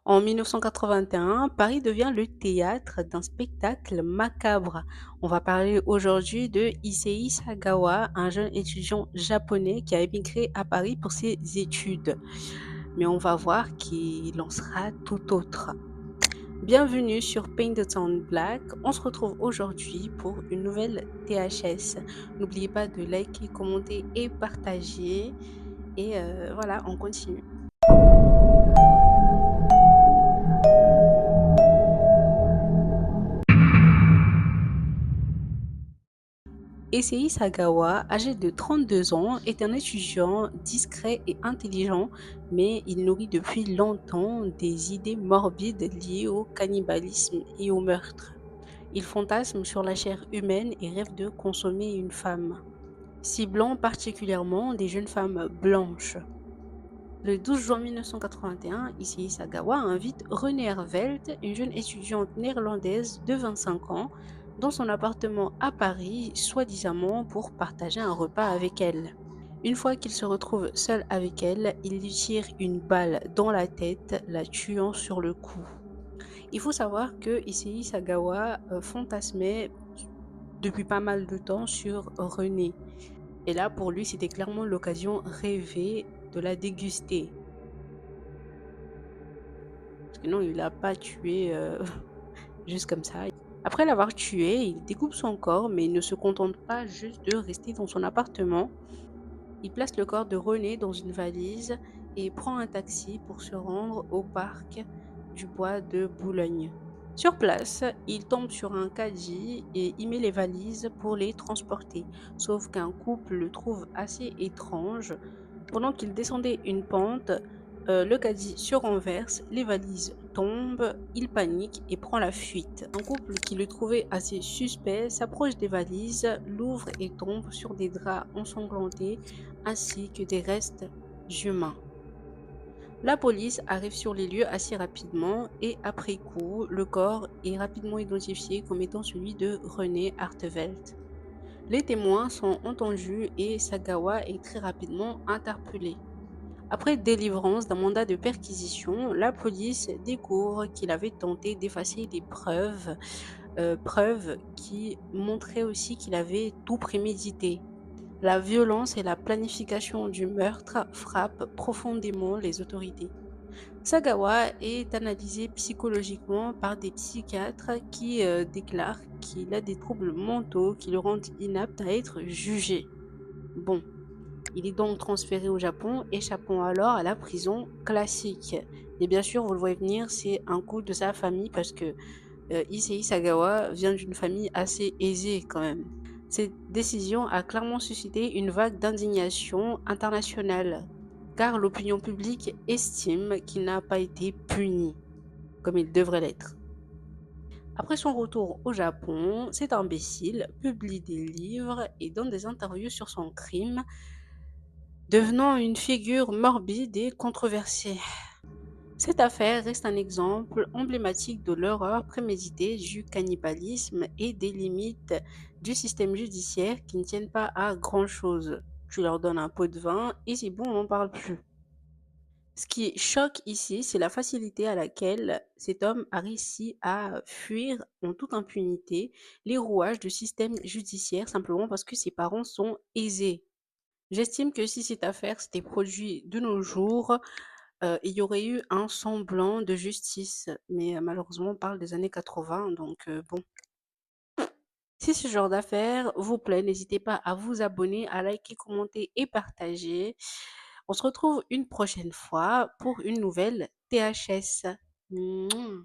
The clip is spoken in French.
En 1981, Paris devient le théâtre d'un spectacle macabre. On va parler aujourd'hui de Issei Sagawa, un jeune étudiant japonais qui a émigré à Paris pour ses études. Mais on va voir qu'il en sera tout autre. Bienvenue sur Paint the Town Black. On se retrouve aujourd'hui pour une nouvelle THS. N'oubliez pas de liker, commenter et partager. Et voilà, on continue. Issei Sagawa, âgé de 32 ans, est un étudiant discret et intelligent, mais il nourrit depuis longtemps des idées morbides liées au cannibalisme et au meurtre. Il fantasme sur la chair humaine et rêve de consommer une femme, ciblant particulièrement des jeunes femmes blanches. Le 12 juin 1981, Issei Sagawa invite Renée Hervelt, une jeune étudiante néerlandaise de 25 ans, dans son appartement à Paris, soi-disant pour partager un repas avec elle. Une fois qu'il se retrouve seul avec elle, il lui tire une balle dans la tête, la tuant sur le coup. Il faut savoir que Issei Sagawa fantasmait depuis pas mal de temps sur Renée. Et là, pour lui, c'était clairement l'occasion rêvée de la déguster. Parce que non, il l'a pas tué juste comme ça. Après l'avoir tué, il découpe son corps, mais il ne se contente pas juste de rester dans son appartement. Il place le corps de René dans une valise et prend un taxi pour se rendre au parc du bois de Boulogne. Sur place, il tombe sur un caddie et y met les valises pour les transporter. Sauf qu'un couple le trouve assez étrange. Pendant qu'il descendait une pente, le caddie se renverse, les valises tombent, il panique et prend la fuite. Un couple qui le trouvait assez suspect s'approche des valises, l'ouvre et tombe sur des draps ensanglantés ainsi que des restes humains. La police arrive sur les lieux assez rapidement et après coup, le corps est rapidement identifié comme étant celui de René Artevelt. Les témoins sont entendus et Sagawa est très rapidement interpellé. Après délivrance d'un mandat de perquisition, la police découvre qu'il avait tenté d'effacer des preuves qui montraient aussi qu'il avait tout prémédité. La violence et la planification du meurtre frappent profondément les autorités. Sagawa est analysé psychologiquement par des psychiatres qui déclarent qu'il a des troubles mentaux qui le rendent inapte à être jugé. Bon, il est donc transféré au Japon, échappant alors à la prison classique. Et bien sûr, vous le voyez venir, c'est un coup de sa famille parce que Issei Sagawa vient d'une famille assez aisée quand même. Cette décision a clairement suscité une vague d'indignation internationale, car l'opinion publique estime qu'il n'a pas été puni comme il devrait l'être. Après son retour au Japon, cet imbécile publie des livres et donne des interviews sur son crime, devenant une figure morbide et controversée. Cette affaire reste un exemple emblématique de l'horreur préméditée du cannibalisme et des limites du système judiciaire qui ne tiennent pas à grand-chose. Tu leur donnes un pot de vin et c'est bon, on n'en parle plus. Ce qui choque ici, c'est la facilité à laquelle cet homme a réussi à fuir en toute impunité les rouages du système judiciaire simplement parce que ses parents sont aisés. J'estime que si cette affaire s'était produite de nos jours, il y aurait eu un semblant de justice. Mais malheureusement, on parle des années 80, donc bon. Si ce genre d'affaire vous plaît, n'hésitez pas à vous abonner, à liker, commenter et partager. On se retrouve une prochaine fois pour une nouvelle THS. Mouah.